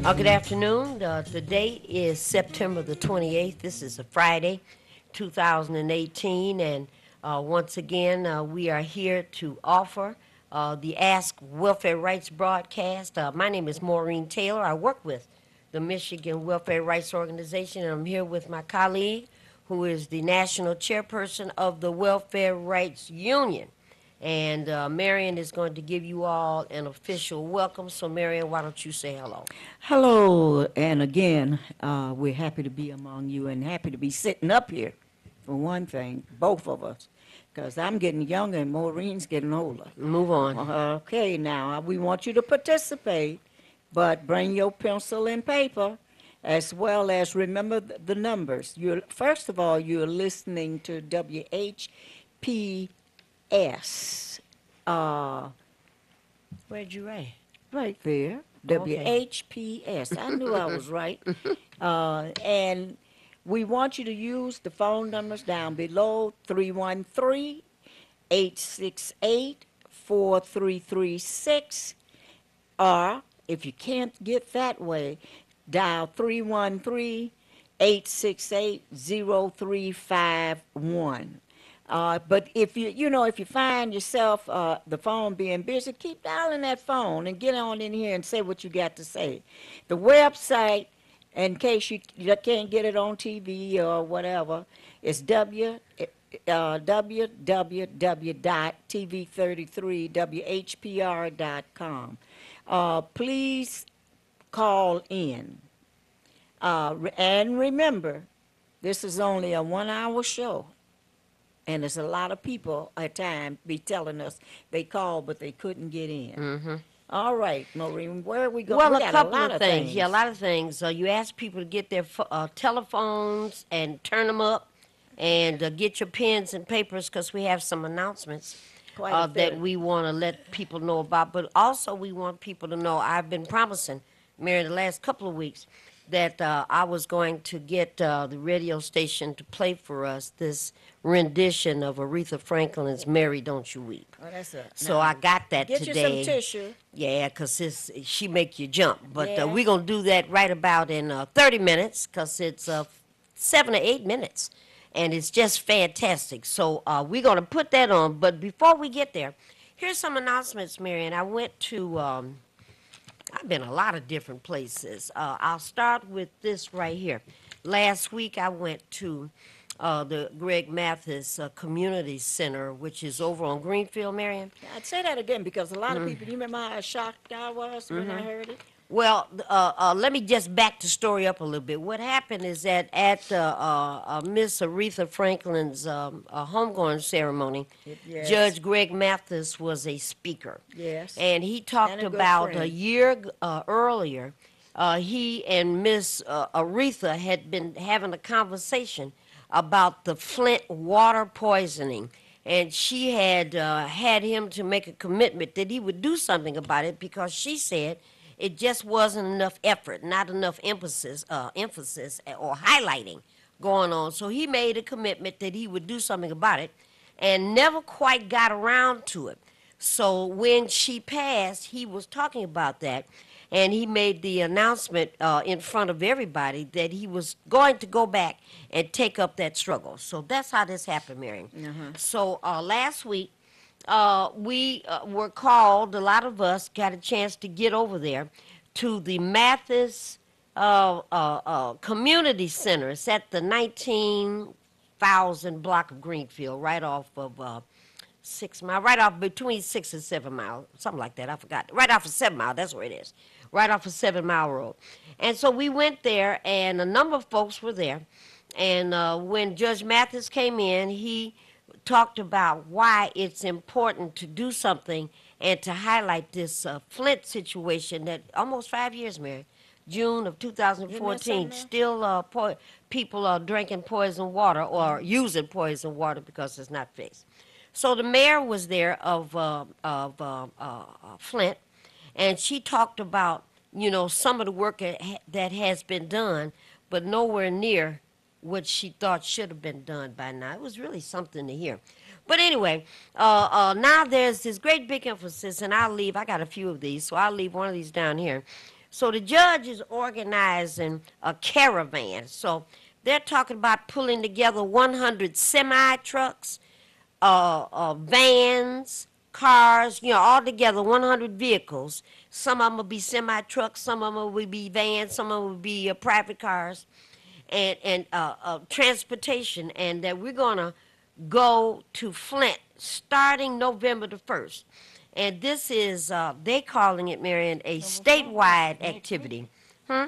Good afternoon. The date is September the 28th. This is a Friday, 2018. And once again, we are here to offer the Ask Welfare Rights broadcast. My name is Maureen Taylor. I work with the Michigan Welfare Rights Organization, and I'm here with my colleague, who is the national chairperson of the Welfare Rights Union. And Marion is going to give you all an official welcome. So, Marion, why don't you say hello? Hello, and again, we're happy to be among you and happy to be sitting up here, for one thing, both of us, because I'm getting younger and Maureen's getting older. Move on. Okay, now, we want you to participate, but bring your pencil and paper, as well as remember the numbers. First of all, you're listening to WHPS. Where'd you write? Right there. Okay. WHPS. I knew I was right. And we want you to use the phone numbers down below, 313-868-4336. Or, if you can't get that way, dial 313-868-0351. But if if you find yourself the phone being busy, keep dialing that phone and get on in here and say what you got to say. The website, in case you can't get it on TV or whatever, is www.tv33whpr.com. Please call in. And remember, this is only a 1 hour show. And there's a lot of people at times be telling us they called, but they couldn't get in. Mm-hmm. All right, Maureen, where are we going? Well, We a got couple lot of things. Yeah, a lot of things. You ask people to get their telephones and turn them up, and get your pens and papers because we have some announcements Quite a that bit. we want to let people know about. But also, we want people to know. I've been promising, Mary, the last couple of weeks, that I was going to get the radio station to play for us this rendition of Aretha Franklin's "Mary, Don't You Weep." Oh, that's it. So I Now, got that get you some today. tissue. Yeah, 'cause she make you jump. But Yeah. we're going to do that right about in 30 minutes 'cause it's 7 or 8 minutes. And it's just fantastic. So we're going to put that on. But before we get there, here's some announcements, Marion. I went to, I've been a lot of different places. I'll start with this right here. Last week I went to the Greg Mathis Community Center, which is over on Greenfield, Marion. I'd say that again because a lot of people, you remember how shocked I was when I heard it? Well, let me just back the story up a little bit. What happened is that at Miss Aretha Franklin's homegoing ceremony, Yes. Judge Greg Mathis was a speaker. Yes. And he And talked a good about a friend. year earlier, he and Miss Aretha had been having a conversation about the Flint water poisoning. And she had had him to make a commitment that he would do something about it because she said it just wasn't enough effort, not enough emphasis or highlighting going on. So he made a commitment that he would do something about it and never quite got around to it. So when she passed, he was talking about that, and he made the announcement in front of everybody that he was going to go back and take up that struggle. So that's how this happened, Mary. So last week, we were called, a lot of us got a chance to get over there to the Mathis Community Center. It's at the 19,000 block of Greenfield, right off of 6 Mile, right off between 6 and 7 Mile, something like that. I forgot. Right off of 7 Mile, that's where it is. Right off of 7 Mile Road. And so we went there, and a number of folks were there. And when Judge Mathis came in, he talked about why it's important to do something and to highlight this Flint situation that almost 5 years, Mary, June of 2014, still people are drinking poison water or using poison water because it's not fixed. So the mayor was there of Flint, and she talked about, some of the work that has been done, but nowhere near what she thought should have been done by now. It was really something to hear. But anyway, now there's this great big emphasis, and I'll leave. I got a few of these, so I'll leave one of these down here. So the judge is organizing a caravan. So they're talking about pulling together 100 semi trucks, vans, cars, all together, 100 vehicles. Some of them will be semi trucks, some of them will be vans, some of them will be private cars, and transportation. And that we're going to go to Flint starting November the 1st. And this is, they calling it, Marion, a November 1st is statewide next week. activity. Hmm?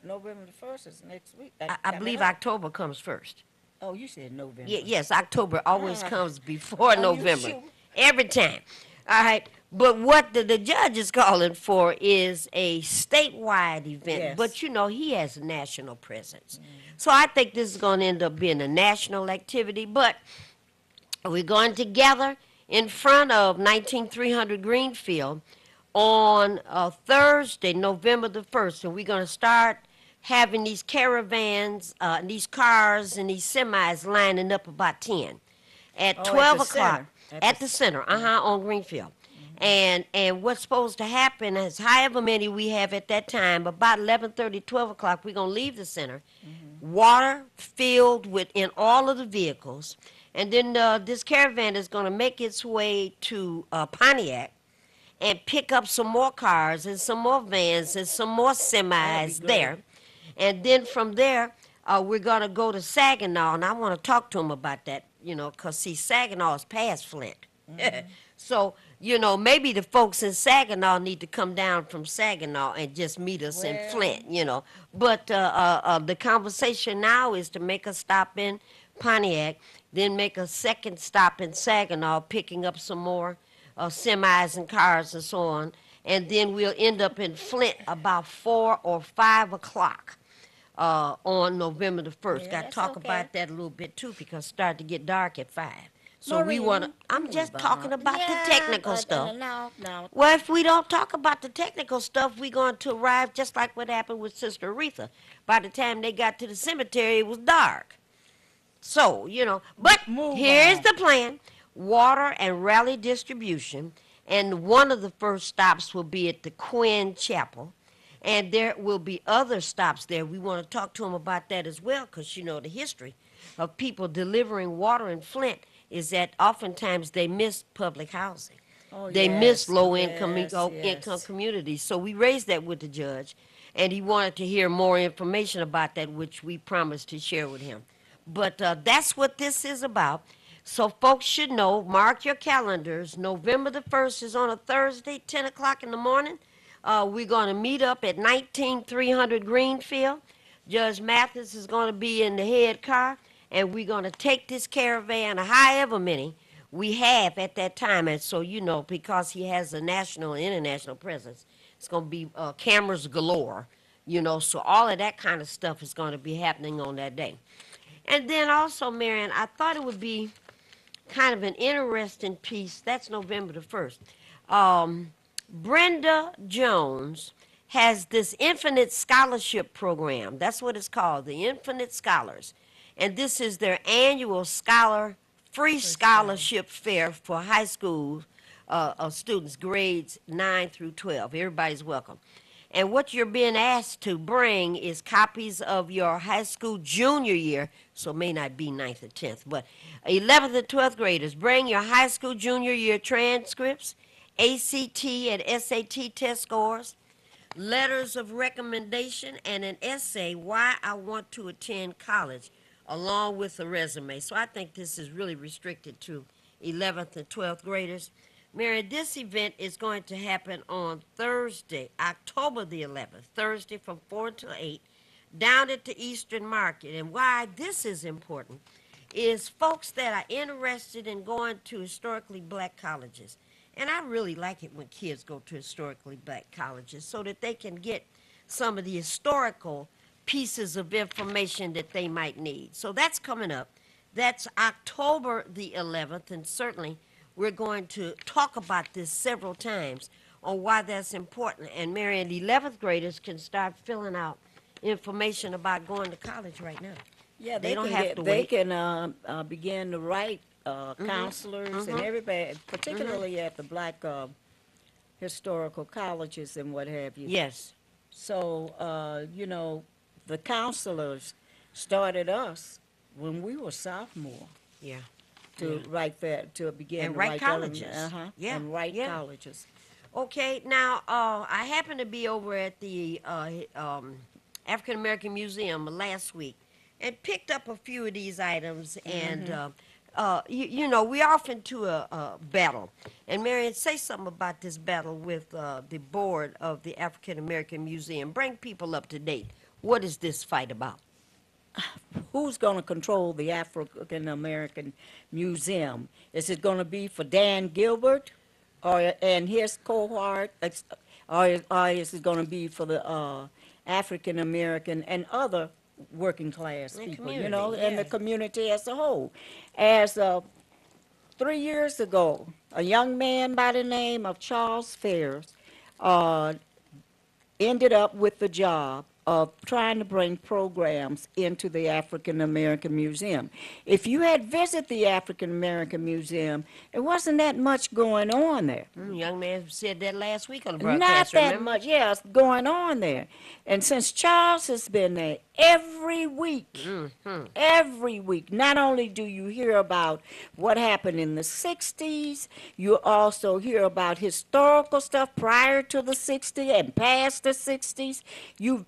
November the 1st is next week. I Coming believe up. October comes first. Oh, you said November. Yes, October always Ah, comes before are you November. sure? Every time. All right. But what the judge is calling for is a statewide event. Yes. But he has a national presence. So I think this is going to end up being a national activity. But we're going to gather in front of 19300 Greenfield on Thursday, November the 1st. And we're going to start having these caravans, these cars, and these semis lining up about 10 at Oh, at 12 the o'clock center. at the center, on Greenfield. And what's supposed to happen is however many we have at that time, about 11:30, 12 o'clock, we're going to leave the center. Water filled within all of the vehicles. And then this caravan is going to make its way to Pontiac and pick up some more cars and some more vans and some more That'd be semis great. there. And then from there, we're going to go to Saginaw, and I want to talk to him about that, because see, Saginaw is past Flint. So, maybe the folks in Saginaw need to come down from Saginaw and just meet us in Well, Flint. But the conversation now is to make a stop in Pontiac, then make a second stop in Saginaw, picking up some more semis and cars and so on. And then we'll end up in Flint about 4 or 5 o'clock on November the 1st. yeah, Got to that's talk okay. about that a little bit too because it started to get dark at 5. So we Maureen, want to, I'm move just talking on. about the Yeah, technical but stuff. no, no. Well, if we don't talk about the technical stuff, we're going to arrive just like what happened with Sister Aretha. By the time they got to the cemetery, it was dark. So, but Move here's on. the plan: water and rally distribution. And one of the first stops will be at the Quinn Chapel. And there will be other stops there. We want to talk to them about that as well because, the history of people delivering water in Flint is that oftentimes they miss public housing. Oh, They miss yes, low-income yes, income yes. communities. So we raised that with the judge, and he wanted to hear more information about that, which we promised to share with him. But that's what this is about. So folks should know, mark your calendars. November the 1st is on a Thursday, 10 o'clock in the morning. We're going to meet up at 19300 Greenfield. Judge Mathis is going to be in the head car, and we're going to take this caravan, however many we have at that time. And so, because he has a national and international presence, it's going to be cameras galore, so all of that kind of stuff is going to be happening on that day. And then also, Marion, I thought it would be kind of an interesting piece. That's November the 1st. Brenda Jones has this Infinite Scholarship Program. That's what it's called, the Infinite Scholars. And this is their annual free Free scholar. scholarship fair for high school students, grades 9 through 12. Everybody's welcome. And what you're being asked to bring is copies of your high school junior year, so it may not be ninth or 10th, but 11th and 12th graders, bring your high school junior year transcripts, ACT and SAT test scores, letters of recommendation, and an essay why I want to attend college, along with a resume. So I think this is really restricted to 11th and 12th graders. Mary, this event is going to happen on Thursday, October the 11th, Thursday from 4 to 8, down at the Eastern Market. And why this is important is folks that are interested in going to historically black colleges. And I really like it when kids go to historically black colleges so that they can get some of the historical pieces of information that they might need. So that's coming up. That's October the 11th, and certainly we're going to talk about this several times on why that's important. And Marion, 11th graders can start filling out information about going to college right now. Yeah, They don't can have get, to they wait. can begin to write counselors and everybody, particularly at the black historical colleges and what have you. Yes. So, the counselors started us when we were sophomore Yeah. Yeah. to write that, to begin And to write write that, colleges. Yeah. and write Yeah. colleges. Okay, now I happened to be over at the African American Museum last week and picked up a few of these items. And Mm-hmm. we often to a battle. And Marion, say something about this battle with the board of the African American Museum. Bring people up to date. What is this fight about? Who's going to control the African American Museum? Is it going to be for Dan Gilbert, or and his cohort, or is it going to be for the African American and other working class The people? community, And yeah. the community as a whole. As 3 years ago, a young man by the name of Charles Ferris uh, ended up with the job of trying to bring programs into the African American Museum. If you had visited the African American Museum, it wasn't that much going on there. Young man said that last week on the Not broadcast, that remember? much, yes, going on there. And since Charles has been there every week, not only do you hear about what happened in the 60s, you also hear about historical stuff prior to the 60s and past the 60s. You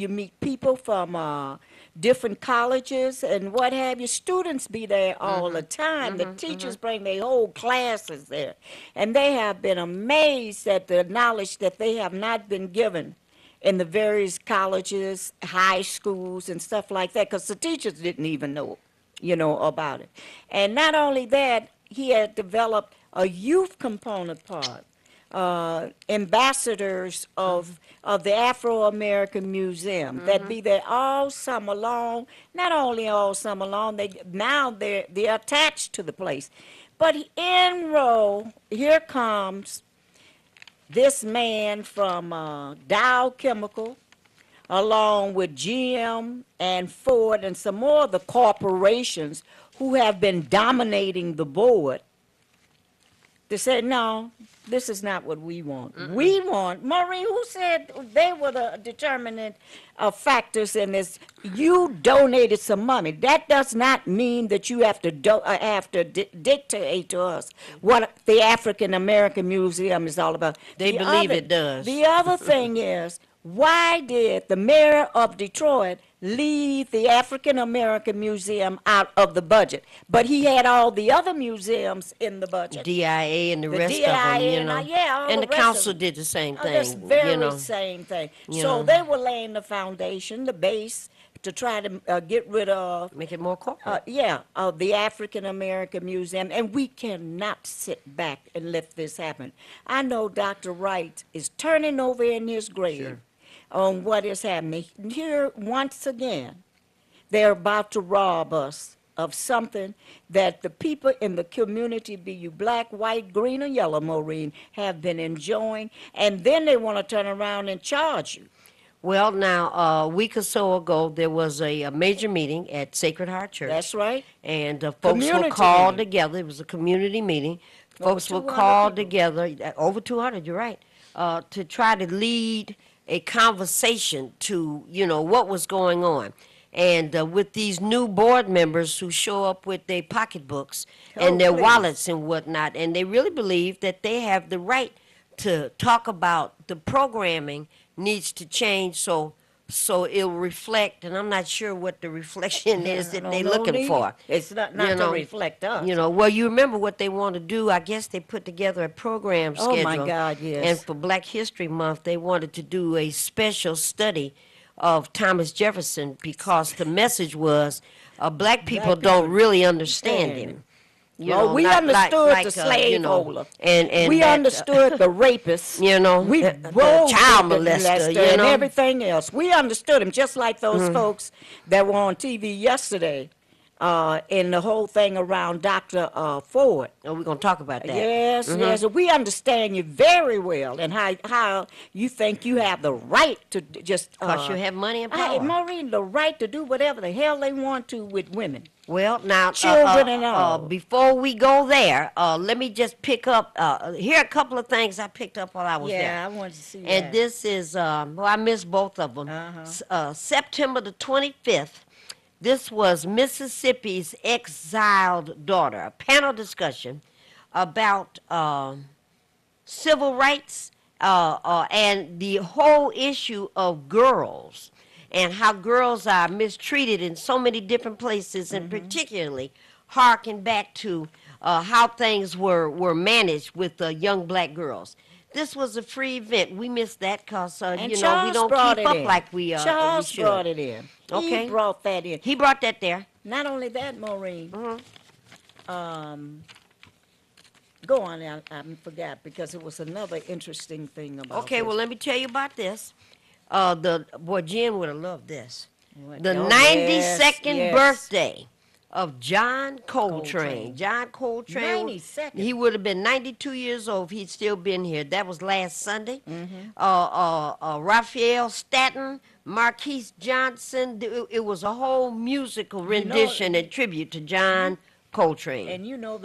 meet people from different colleges and what have you. Students be there all the time. The teachers bring their whole classes there. And they have been amazed at the knowledge that they have not been given in the various colleges, high schools, and stuff like that, because the teachers didn't even know, about it. And not only that, he had developed a youth component part, ambassadors of the Afro-American Museum that be there all summer long. Not only all summer long, they're attached to the place. But in row, here comes this man from Dow Chemical, along with GM and Ford and some more of the corporations who have been dominating the board, to say, no, this is not what we want. We want, Maureen, who said they were the determinant factors in this? You donated some money. That does not mean that you have to dictate to us what the African American Museum is all about. They believe it does. The other thing is, why did the mayor of Detroit leave the African American Museum out of the budget? But he had all the other museums in the budget. DIA and the The rest of them, DIA all and the the rest of council them. did the same Oh, that's thing, very same thing. You So know. they were laying the foundation, the base, to try to get rid of Make it more corporate. of the African American Museum, and we cannot sit back and let this happen. I know Dr. Wright is turning over in his grave Sure. on what is happening. Here, once again, they're about to rob us of something that the people in the community, be you black, white, green, or yellow, Maureen, have been enjoying, and then they want to turn around and charge you. Well, now, a week or so ago, there was a major meeting at Sacred Heart Church. That's right. And folks Community were called meeting. together. It was a community meeting. Over Folks were 200 called people. together, over 200, you're right, to try to lead a conversation to, what was going on. And with these new board members who show up with their pocketbooks Oh, and their please. wallets and whatnot, and they really believe that they have the right to talk about the programming needs to change so it'll reflect, and I'm not sure what the reflection is I that don't they're know looking neither. for. It's not You to know, reflect us. Well, you remember what they want to do. I guess they put together a program Oh, schedule. my God, yes. And for Black History Month, they wanted to do a special study of Thomas Jefferson because the message was black people don't people really understand understand him. Well, we understood the slave holder. And we that, understood the rapist. you know, We the rose child the molester, you and know. everything else. We understood him, just like those folks that were on TV yesterday in the whole thing around Dr. Ford. Oh, we're going to talk about that. Yes, yes. We understand you very well and how you think you have the right to just. Because you have money and Hey, power. Maureen, the right to do whatever the hell they want to with women. Well, now, children and all. before we go there, let me just pick up. Here are a couple of things I picked up while I was there. Yeah, I wanted to see And that. this is, well, I missed both of them. Uh-huh. September the 25th, this was Mississippi's exiled daughter, a panel discussion about civil rights and the whole issue of girls and how girls are mistreated in so many different places, and particularly harking back to how things were managed with young black girls. This was a free event. We missed that because, And you know, we Charles don't brought keep it up in. like we Charles should. brought it in. He Okay. brought that in. He brought that there. Not only that, Maureen. Mhm. Um, go on. I forgot because it was another interesting thing about. Okay, this. well, let me tell you about this. Boy, Jen would have loved this. What? The Oh, 92nd yes. birthday of John Coltrane. Coltrane. John Coltrane. 92nd. He would have been 92 years old if he'd still been here. That was last Sunday. Raphael Staten, Marquise Johnson. It was a whole musical rendition and tribute to John Coltrane. And you know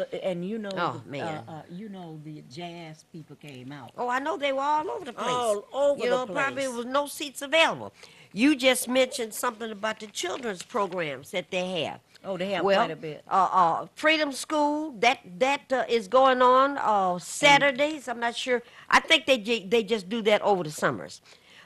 Oh, man. you know the jazz people came out. Oh, I know they were all over the place. All over you the know, place. probably was no seats available. You just mentioned something about the children's programs that they have. Oh, they have Well, quite a bit. Freedom School that is going on Saturdays. I'm not sure. I think they just do that over the summers.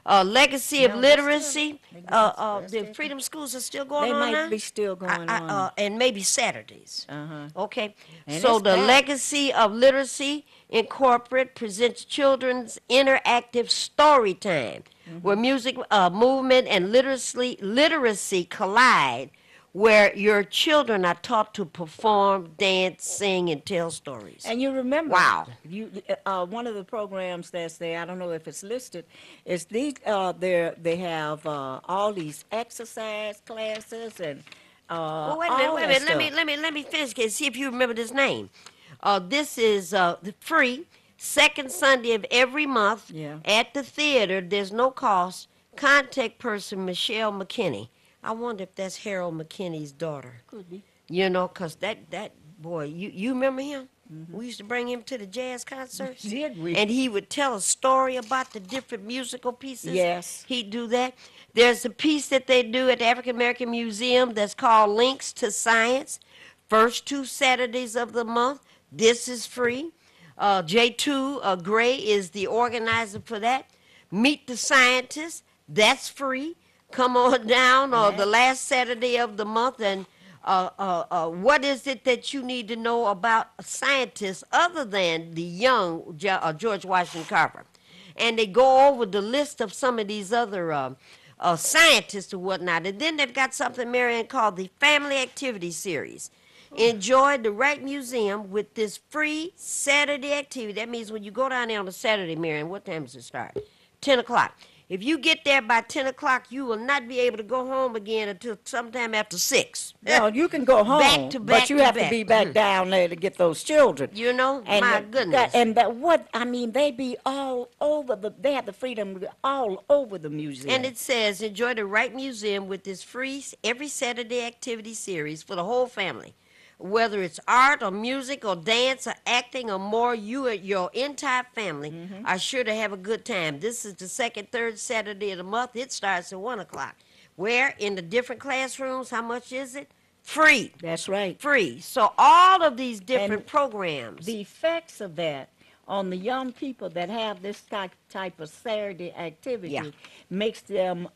Legacy of No, they're still- Literacy. they're The still- Freedom Schools are still going They on might now? be still going on. And maybe Saturdays. Uh-huh. Okay. And So it's the back. Legacy of Literacy Incorporated presents children's interactive story time, where music, movement, and literacy collide, where your children are taught to perform, dance, sing, and tell stories. And you remember, Wow. one of the programs that's there, I don't know if it's listed, is these. They have all these exercise classes and Well, wait a minute, all wait a that minute. stuff. Let me finish and see if you remember this name. This is free, second Sunday of every month Yeah. at the theater. There's no cost. Contact person Michelle McKinney. I wonder if that's Harold McKinney's daughter. Could be. You know, 'cause that boy, you remember him? We used to bring him to the jazz concerts. Did we? And he would tell a story about the different musical pieces. Yes. He'd do that. There's a piece that they do at the African American Museum that's called Links to Science. First 2 Saturdays of the month. This is free. J2 Gray is the organizer for that. Meet the Scientists. That's free. Come on down the last Saturday of the month and what is it that you need to know about scientists other than the young George Washington Carver? And they go over the list of some of these other scientists or whatnot. And then they've got something, Marianne, called the Family Activity Series. Enjoy the Wright Museum with this free Saturday activity. That means when you go down there on a Saturday, Marianne, what time does it start? 10 o'clock. If you get there by 10 o'clock, you will not be able to go home again until sometime after 6. No, you can go home, Back to back but you to have back. to be back down there to get those children. You know, And my goodness. they be all over they have the freedom all over the museum. And it says, enjoy the Wright Museum with this free every Saturday activity series for the whole family. Whether it's art or music or dance or acting or more, you and your entire family are sure to have a good time. This is the second, third Saturday of the month. It starts at 1 o'clock. Where? In the different classrooms. How much is it? Free. That's right. Free. So all of these different And programs. The effects of that on the young people that have this type of Saturday activity Yeah. makes them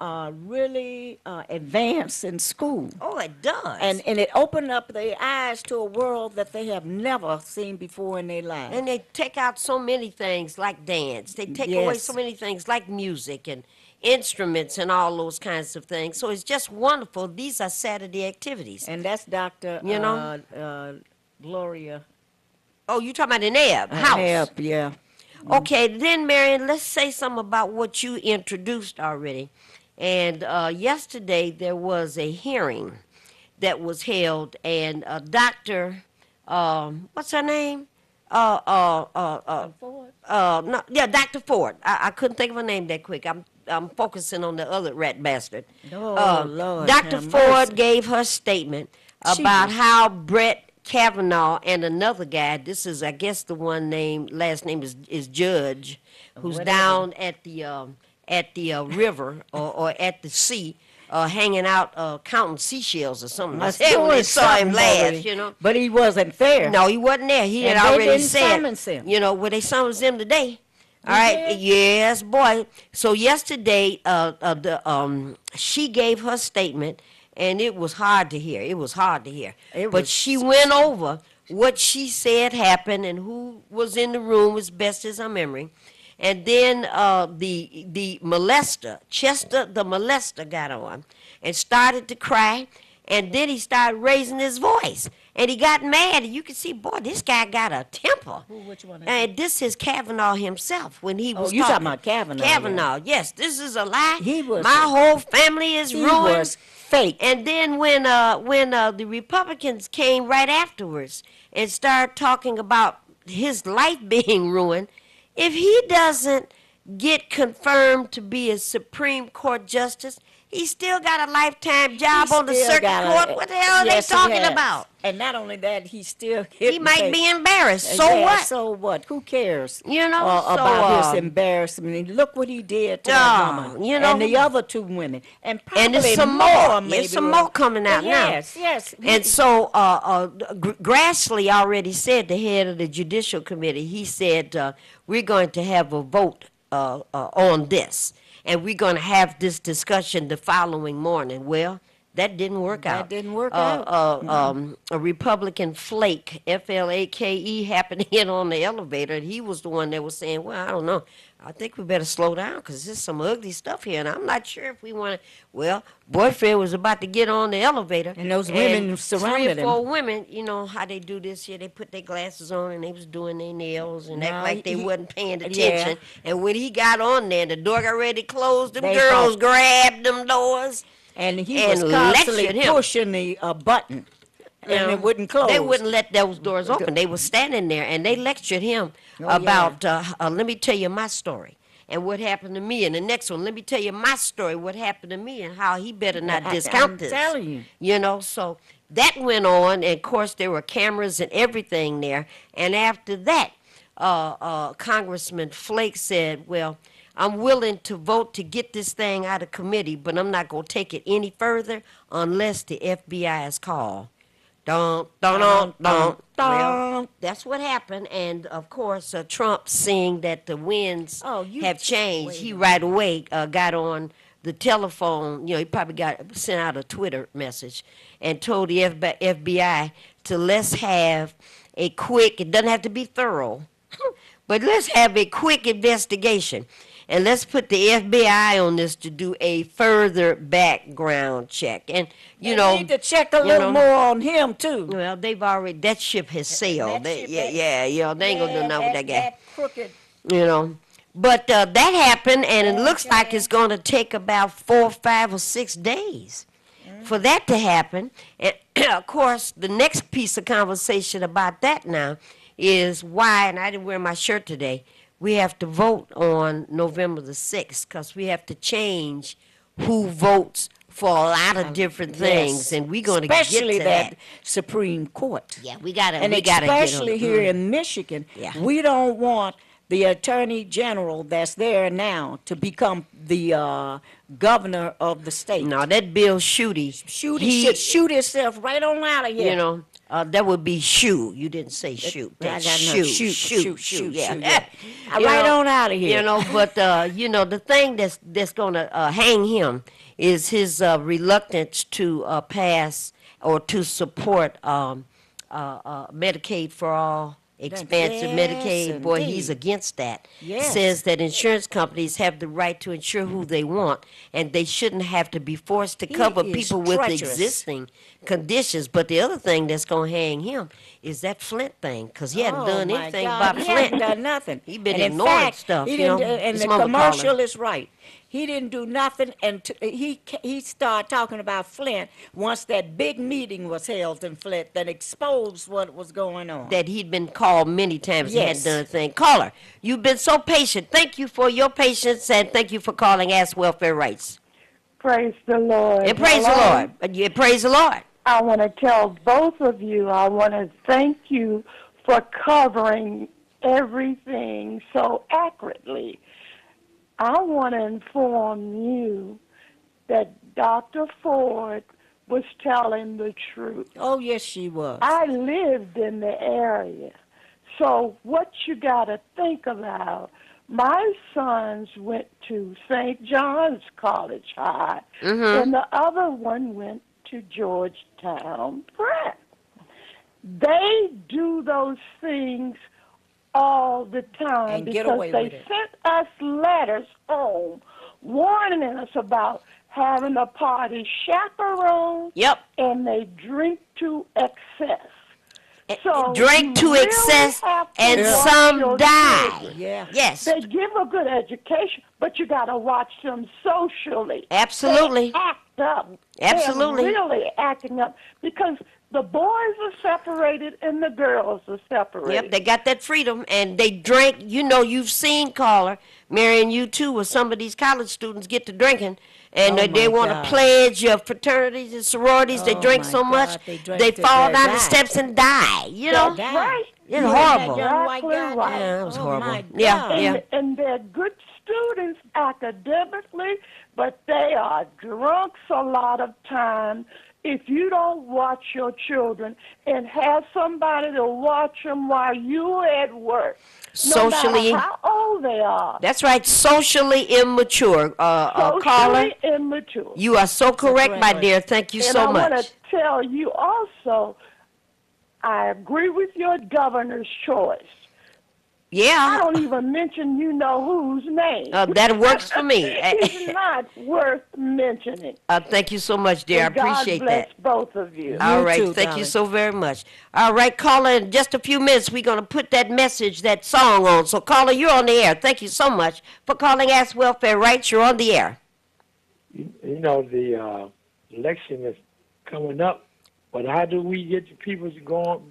really advance in school. Oh, it does. And it opened up their eyes to a world that they have never seen before in their lives. And they take out so many things like dance. They take away Yes. so many things like music and instruments and all those kinds of things. So it's just wonderful. These are Saturday activities. And that's Dr. You know? Gloria Oh, you talking about an Ebb house? Hebb, yeah. Okay, then, Marion, let's say something about what you introduced already. And yesterday there was a hearing that was held, and Dr. What's her name? Ford? No, yeah, Dr. Ford. I couldn't think of her name that quick. I'm focusing on the other rat bastard. Oh, Lord, Dr. have Ford mercy. gave her statement about how Brett Kavanaugh and another guy, this is, I guess, the one name, last name is Judge, who's Whatever. down at the river or at the sea, hanging out counting seashells or something. Must They doing saw him something last, already. you know. But he wasn't there. No, he wasn't there. He had And they already didn't said, summons him. you know, well, they summons him today. All They right, did? yes, boy. So yesterday, she gave her statement, and it was hard to hear. It was hard to hear. But she went over what she said happened and who was in the room as best as her memory. And then the molester, Chester the molester, got on and started to cry. And then he started raising his voice. And he got mad. And you could see, boy, this guy got a temper. Which one? And this is Kavanaugh himself when he was you talking talking. about Kavanaugh? Kavanaugh, yes. This is a lie. He was. My whole family is He ruined. was fake. And then when the Republicans came right afterwards and started talking about his life being ruined, if he doesn't get confirmed to be a Supreme Court justice, he still got a lifetime job on the circuit court. What the hell are they talking about? And not only that, he still He might be embarrassed. So Yeah, what? So what? Who cares? You know, about his embarrassment. Look what he did to that woman. you know. And the other two women. And probably there's some more. more. There's some more coming out now. Yes, yes. And so Grassley already said, the head of the Judicial Committee, he said, we're going to have a vote on this. And we're going to have this discussion the following morning. Well, that didn't work out. That didn't work out. A Republican flake, Flake, happened to get on the elevator, and he was the one that was saying, well, I don't know. I think we better slow down because there's some ugly stuff here, and I'm not sure if we want to. Well, boyfriend was about to get on the elevator. And those women surrounded him. 3 or 4 women, you know how they do this here. They put their glasses on, and they was doing their nails and act like they wasn't paying attention. Yeah. And when he got on there, the door got ready to close, them They girls thought- grabbed them doors. And he and was constantly lectured him. pushing the button. You know, And it wouldn't close. They wouldn't let those doors open. They were standing there, and they lectured him about, let me tell you my story and what happened to me. And the next one, let me tell you my story, what happened to me and how he better not discount this. I'm telling you. You know, so that went on, and of course there were cameras and everything there. And after that, Congressman Flake said, well, I'm willing to vote to get this thing out of committee, but I'm not going to take it any further unless the FBI is called. Dun, dun, dun, dun. Well, that's what happened. And, of course, Trump, seeing that the winds have changed, he right away got on the telephone. You know, he probably sent out a Twitter message and told the FBI to let's have a quick, it doesn't have to be thorough, but let's have a quick investigation. And let's put the FBI on this to do a further background check. And, you know. They need to check a little more on him, too. Well, they've already, that ship has sailed. They ain't going to do nothing with that guy. That crooked. You know. But that happened, and it looks like it's going to take about 4, 5, or 6 days for that to happen. And, of course, the next piece of conversation about that now is why, and I didn't wear my shirt today, we have to vote on November the 6th because we have to change who votes for a lot of different things, and we're going to get to Especially that. Supreme Court. Yeah, we got to. And especially here in Michigan, we don't want the Attorney General that's there now to become the governor of the state. No, that Bill Schuette, He should shoot himself right on out of here. You know, that would be shoe. You didn't say shoot. That's shoot. Yeah. Right on out of here. You know, but you know, the thing that's going to hang him is his reluctance to pass or to support Medicaid for all. Expansive Medicaid, boy, he's against that. Yes. Says that insurance companies have the right to insure who they want, and they shouldn't have to be forced to cover people with existing conditions. But the other thing that's going to hang him is that Flint thing, because he hadn't done anything about Flint. He hadn't done nothing. He's been and ignoring in fact, stuff. He you know, didn't, and his the mama commercial called him. is right. He didn't do nothing, and he started talking about Flint once that big meeting was held in Flint that exposed what was going on. That he'd been called many times. Yes. He hadn't done a thing. Caller, you've been so patient. Thank you for your patience, and thank you for calling Ask Welfare Rights. Praise the Lord. And praise the Lord. Yeah, praise the Lord. I want to tell both of you, I want to thank you for covering everything so accurately. I want to inform you that Dr. Ford was telling the truth. Oh, yes, she was. I lived in the area. So what you got to think about, my sons went to St. John's College High, and the other one went to Georgetown Prep. They do those things all the time And get because away they with it. sent us letters home warning us about having a party chaperone, Yep. and they drink to excess. So Drink you to really excess, have to and watch some your die. children. Yeah. Yes, They give a good education, but you got to watch them socially. absolutely. They act up. Absolutely. They're really acting up because the boys are separated and the girls are separated. Yep, they got that freedom, and they drink. You know, you've seen, caller, Mary, and you too, where some of these college students get to drinking, and Oh, they my want to God. pledge your fraternities and sororities. They Oh, drink my so much, God, they drink they till fall they down the die. steps and die. You know, That's Die. right. it's You and that horrible. young white Exactly guy right. there? Yeah, it was Oh, horrible. my Yeah, God. yeah. And they're good students academically, but they are drunks a lot of time. If you don't watch your children and have somebody to watch them while you're at work, no Socially, matter how old they are, that's right, socially immature. Caller, socially immature. you are so correct, my correct. dear. Thank you And so I want to much. tell you also, I agree with your governor's choice. I Yeah, don't even mention you know whose name. that works for me. It's not worth mentioning. Thank you so much, dear. I And God appreciate bless that. both of you. All You right, too, thank you darling. so very much. All right, caller, in just a few minutes, we're going to put that message, that song on. So, caller, you're on the air. Thank you so much for calling Ask Welfare Rights. You're on the air. You know, the election is coming up, but how do we get the people to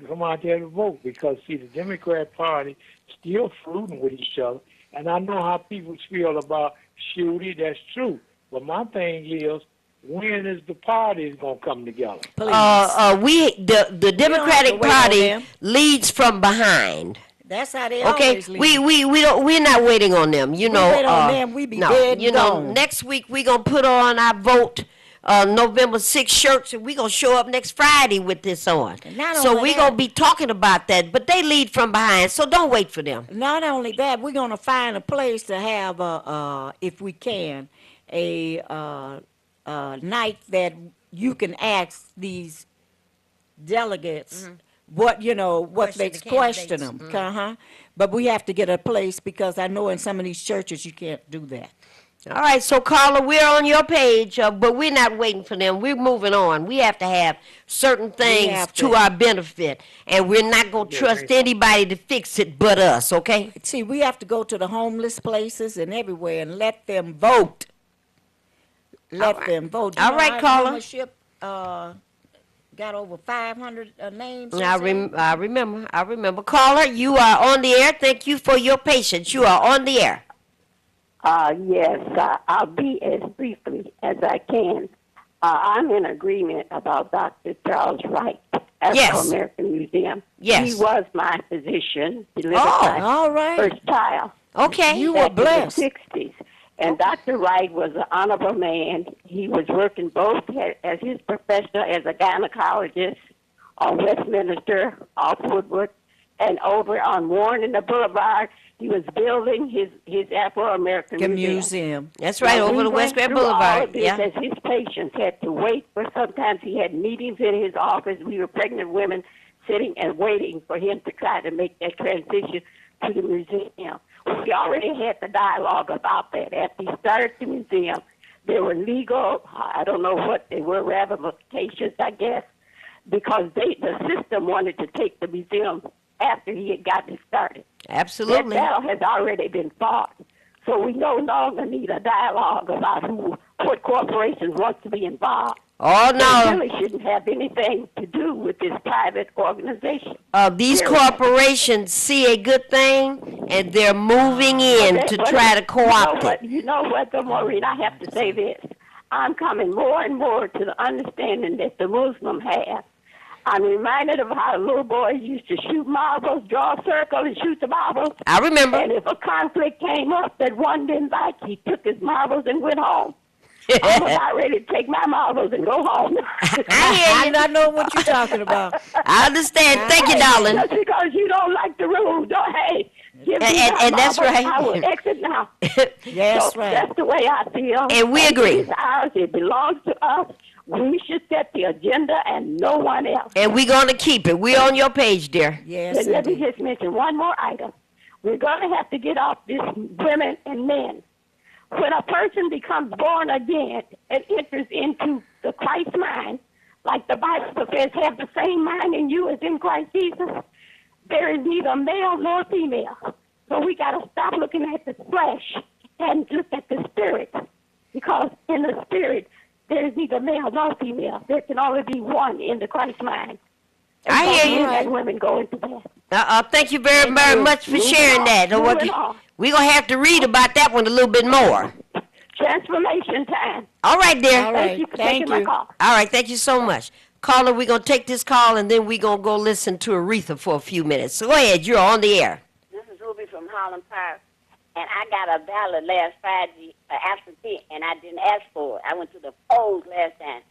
come out there to vote? Because, see, the Democrat Party still feuding with each other, and I know how people feel about Shooty. That's true. But my thing is, when is the parties going to come together? Please. The Democratic wait on Party them. leads from behind. That's how they Okay, always leave. we're not waiting on them. You know, wait on them, we be no, dead and you know, gone. next week we're gonna put on our vote November 6th shirts, and we're gonna show up next Friday with this on. And not So only we're that- gonna be talking about that, but they lead from behind. So don't wait for them. Not only that, we're going to find a place to have, if we can, a night that you can ask these delegates what Question they the question candidates. them. But we have to get a place because I know in some of these churches you can't do that. All right, so Carla, we're on your page, but we're not waiting for them. We're moving on. We have to have certain things have to to. our benefit, and we're not going to trust anybody to fix it but us, okay? See, we have to go to the homeless places and everywhere and let them vote. Let right. them vote. All right, our caller. membership, got over 500 names. I remember. Caller, you are on the air. Thank you for your patience. You are on the air. Yes, I'll be as briefly as I can. I'm in agreement about Dr. Charles Wright at Yes. the American Museum. Yes. He was my physician, delivered Oh, my All right. first child Okay. You were back in blessed. the 60s. And Dr. Wright was an honorable man. He was working both as his profession as a gynecologist on Westminster, off Woodward, and over on Warren and the Boulevard. He was building his Afro-American Museum. That's right, Now, over we the went West Grand through all Boulevard. of this Yeah. as his patients had to wait for. Sometimes he had meetings in his office. We were pregnant women sitting and waiting for him to try to make that transition to the museum. We already had the dialogue about that. After he started the museum, there were legal, I don't know what they were, ramifications, I guess, because the system wanted to take the museum after he had gotten it started. Absolutely. That battle has already been fought. So we no longer need a dialogue about what corporations want to be involved. Oh, They no. really shouldn't have anything to do with this private organization. These Period. corporations see a good thing, and they're moving in to But try to co-opt it. You know what, though, Maureen, I have to say this. I'm coming more and more to the understanding that the Muslim has. I'm reminded of how little boys used to shoot marbles, draw a circle, and shoot the marbles. I remember. And if a conflict came up that one didn't like, he took his marbles and went home. I'm about ready to take my marbles and go home. I hear you. I know what you're talking about. I understand. Thank you, darling. Just because you don't like the rules, don't, hey, give me my And that's marbles. right. I will exit now. That's So right. that's the way I feel. And we agree. It's ours. It belongs to us. We should set the agenda and no one else. And we're going to keep it. We're on your page, dear. Yes, And let me indeed. just mention one more item. We're going to have to get off this women and men. When a person becomes born again and enters into the Christ mind, like the Bible says, have the same mind in you as in Christ Jesus, there is neither male nor female. So we got to stop looking at the flesh and look at the spirit. Because in the spirit, there is neither male nor female. There can only be one in the Christ mind. And I hear you. men and women go into that. Thank you very much for Moving sharing on. that. Moving on. We're going to have to read about that one a little bit more. Transformation time. All right, dear. All right. Thank you for Thank taking my you. call. All right, thank you so much. Caller, we're going to take this call, and then we're going to go listen to Aretha for a few minutes. So go ahead. You're on the air. This is Ruby from Holland Park, and I got a ballot last Friday, absentee, and I didn't ask for it. I went to the polls last time.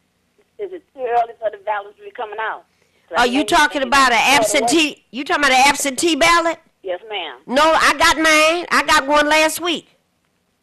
Is it too early for the ballots to be coming out? So Are you talking about an absentee? You talking about an absentee ballot? Yes, ma'am. No, I got mine. I got one last week.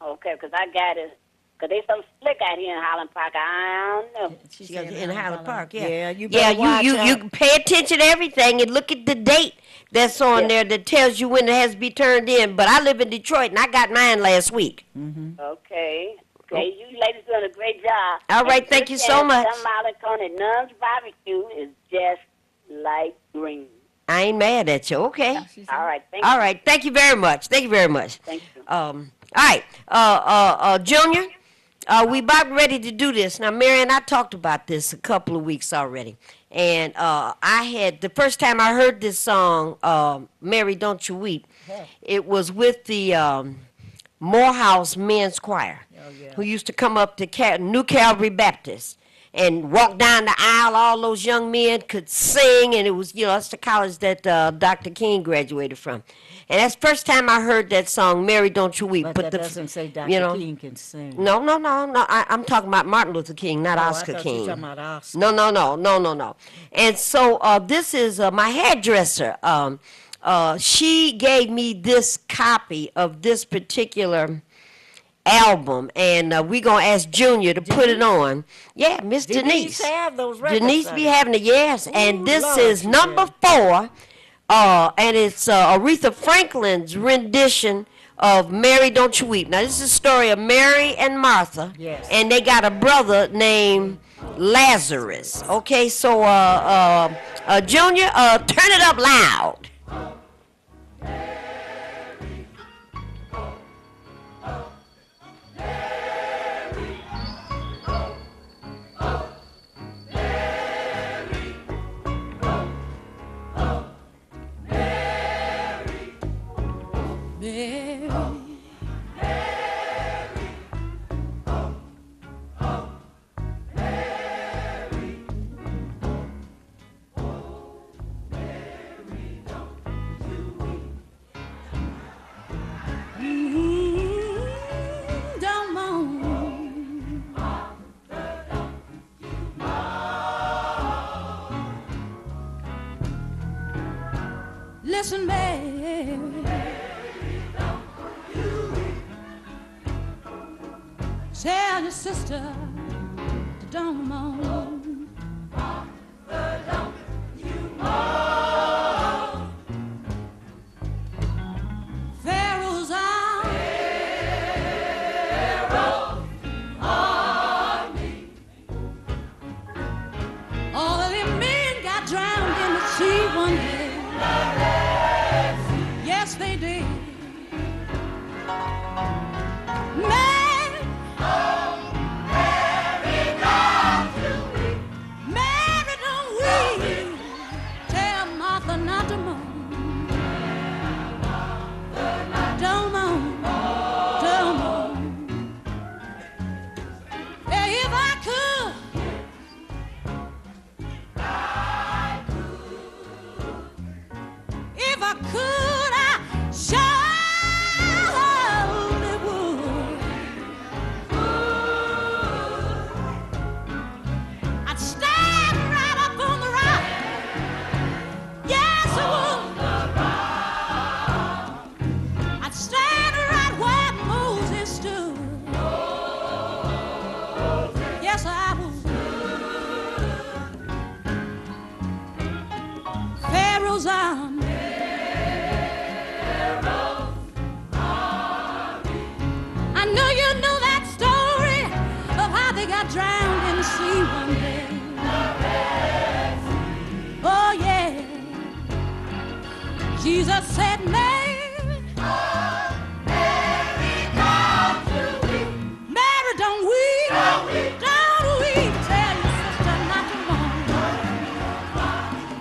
Okay, because I got it. Because they so slick out here in Holland Park. I don't know. She Yeah, said in Highland Park, yeah. Yeah, you Yeah, better watch you out. pay attention to everything and look at the date that's on there that tells you when it has to be turned in. But I live in Detroit, and I got mine last week. Okay. Okay, you ladies doing a great job. All right, And thank you so much. Some Molly Nuns barbecue is just like green. I ain't mad at you. Okay. All right, thank you. All right. Thank you very much. Thank you very much. Thank you. All right. Junior, we about ready to do this. Now, Mary and I talked about this a couple of weeks already. And I had, the first time I heard this song, Mary, Don't You Weep, it was with the Morehouse Men's Choir, who used to come up to New Calvary Baptist and walk down the aisle. All those young men could sing, and it was, that's the college that Dr. King graduated from. And that's the first time I heard that song, Mary, Don't You Weep. But that doesn't say Dr. King can sing. No. I'm talking about Martin Luther King, not Oscar I thought King. you were talking about Oscar. No. And so this is my hairdresser. She gave me this copy of this particular album, and we're going to ask Junior to put it on. Yeah, Miss Denise. Have those records. Denise be having it, yes. And this Lord, is she number 4, and it's Aretha Franklin's rendition of Mary, Don't You Weep. Now, this is a story of Mary and Martha, Yes. and they got a brother named Lazarus. Okay, so Junior, turn it up loud. Don't moan. Listen, Mary. Tell your sister to don't moan. Pharaoh's army. All of them men got drowned in the sea one day. Yes, they did. Man, one day. Oh yeah. Jesus said, Mary, Mary, don't weep. Don't weep. Tell your sister not to mourn.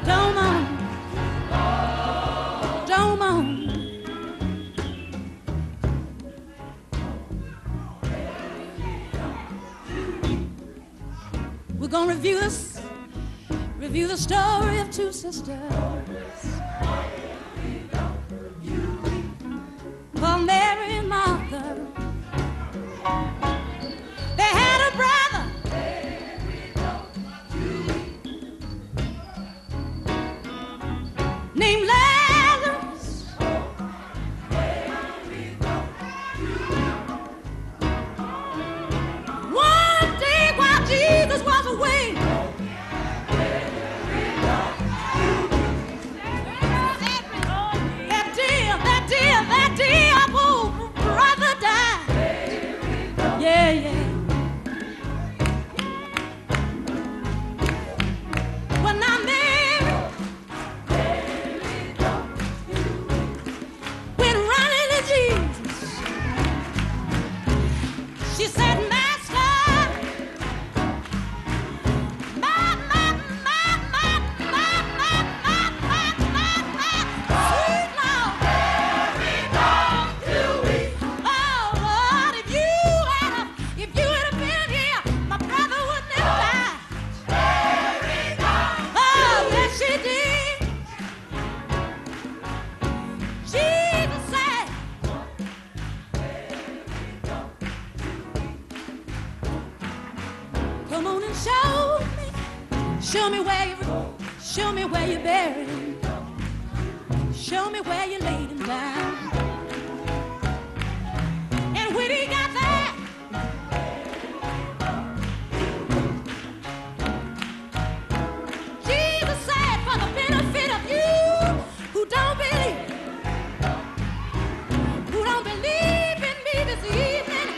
Don't mourn. Don't mourn. We're gonna review the story of two sisters called Mary and Martha. They had a brother named Lazarus. One day while Jesus was away, that dear poor brother died. Yeah, yeah. When I Mary went running to Jesus, she said, Master, sweet Lord. Oh Lord, if you had been here, my brother wouldn't have died. Oh yes, she did. Jesus said, come on and show me where you buried him. Show me where you laid him down. And when he got there, Jesus said, for the benefit of you who don't believe in me this evening,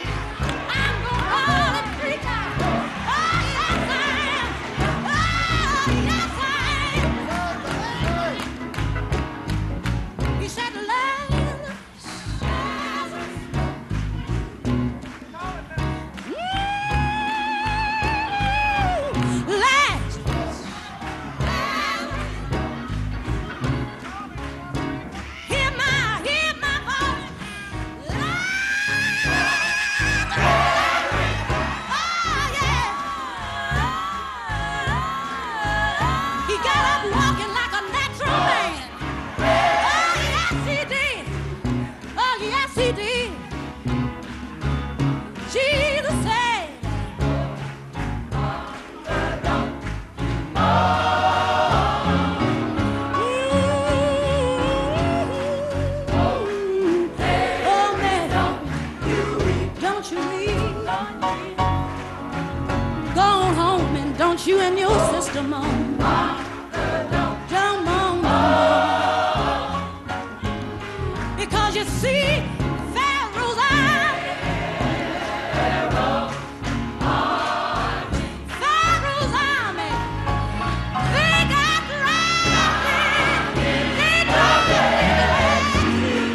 I'm gonna call him 3 times. Oh yes I am. Oh yes I am. He said, Lazarus, hear my voice. Oh yeah. He got up walking like a natural man. Oh yes he did. Oh yes he did. Jesus said, oh man, don't you leave. Go on home and don't you and your sister moan. Don't moan no more. Because you see, Pharaoh's army, they got drowning. They drowned in the Red Sea.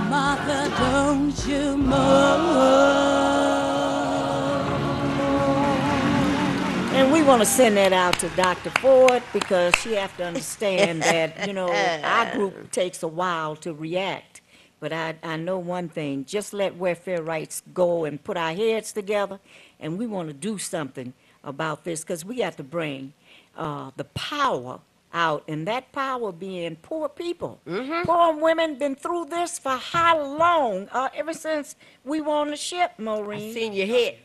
Martha, don't you moan. And we want to send that out to Dr. Ford because she have to understand that, our group takes a while to react. But I know one thing, just let Welfare Rights go and put our heads together, and we want to do something about this because we got to bring the power out, and that power being poor people. Poor women been through this for how long? Ever since we were on the ship, Maureen. Seen your head.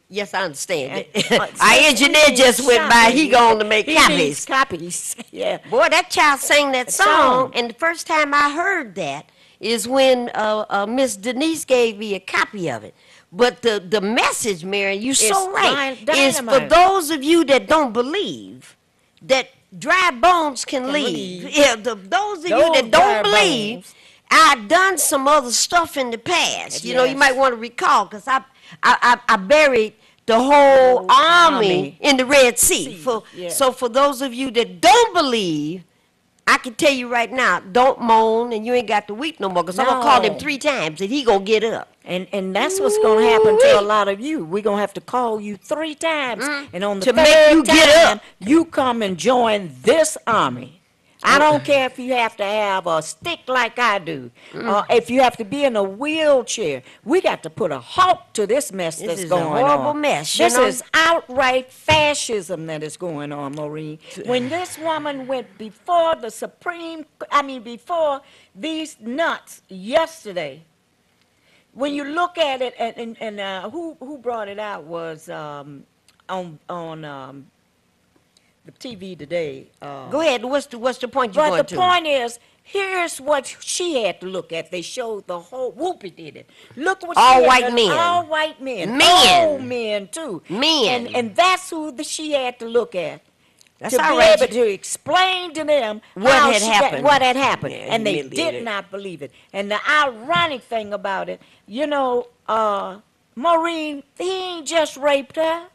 Yes, I understand. And, Our since engineer we just need went by. shopping, He going to make he copies. needs copies. Yeah. Boy, that child sang that song. song, and the first time I heard that, is when Miss Denise gave me a copy of it. But the message, Mary, you're so right, is for dynamite. those of you that don't believe that dry bones can leave. leave. Yeah, those of you Those that dry don't believe, bones. I've done some other stuff in the past. You know, you Yes. might want to recall because I buried the whole Whole army army. in the Red Sea. Sea, yeah. So for those of you that don't believe, I can tell you right now, don't moan and you ain't got to weep no more because I'm going to call him No. 3 times and he going to get up. And that's what's going to happen to a Ooh-wee. lot of you. We're going to have to call you 3 times. And on the To make third you get time, up. you come and join this army. I don't care if you have to have a stick like I do, or if you have to be in a wheelchair. We got to put a halt to this mess This that's is a going horrible on. mess, you This know? is outright fascism that is going on, Maureen. When this woman went before the before these nuts yesterday, when you look at it, and who brought it out was on the TV today. Go ahead. What's the point you're But going the to? point is, here's what she had to look at. They showed the whole. Whoopi did it. Look what All she had white to, men. All white men. Men. Old men too. Men. And that's who she had to look at. That's To all be right. able to explain to them What how had happened. what had happened, Yeah, and they humiliated. did not believe it. And the ironic thing about it, Maureen, he ain't just raped her.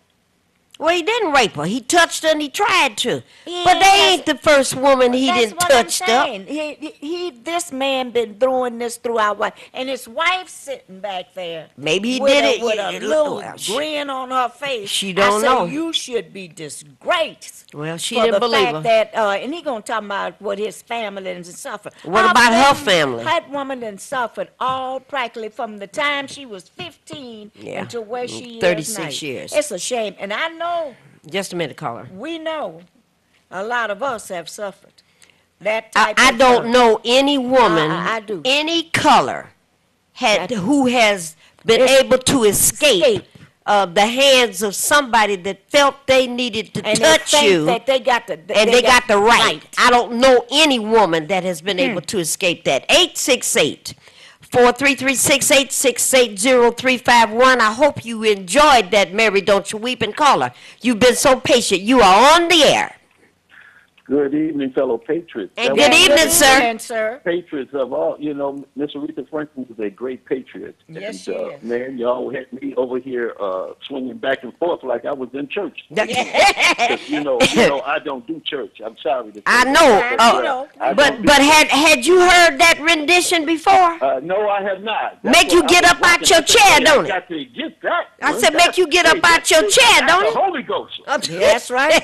Well, he didn't rape her. He touched her and he tried to. Yeah, But they ain't the first woman he That's didn't what I'm touched up. saying. This man been throwing this through our wife, and his wife sitting back there. Maybe he with did a, it. with yeah, a little well, grin on her face. she don't I say, know. you should be disgraced. Well, she for didn't the believe fact her. that, and he gonna talk about what his family and suffered. What about her family? That woman done suffered all practically from the time she was 15 Yeah, until where she is 36 now. years. It's a shame, and I know. Just a minute, caller. We know a lot of us have suffered that I, type I of don't suffering. know any woman, I do. any color, who has been It's- able to escape the hands of somebody that felt they needed to And touch they think you, that they got the and they got the right. I don't know any woman that has Hmm. been able to escape that. 868 433 6868 0351. I hope you enjoyed that, Mary. Don't you weep and caller. You've been so patient. You are on the air. Good evening, fellow patriots. And That good was evening, sir. evening, sir. Patriots of all, Miss Aretha Franklin was a great patriot. Yes, and, she is. Man, y'all had me over here swinging back and forth like I was in church. That- 'Cause, I don't do church. I'm sorry to say I that. know. I know. I But don't do but church. had you heard that rendition before? No, I have not. Make you what get I was up out watching. your I said, chair, hey, don't it? I got to get that. I one. said, make you get up out your chair, that's don't the it? Holy Ghost. That's right.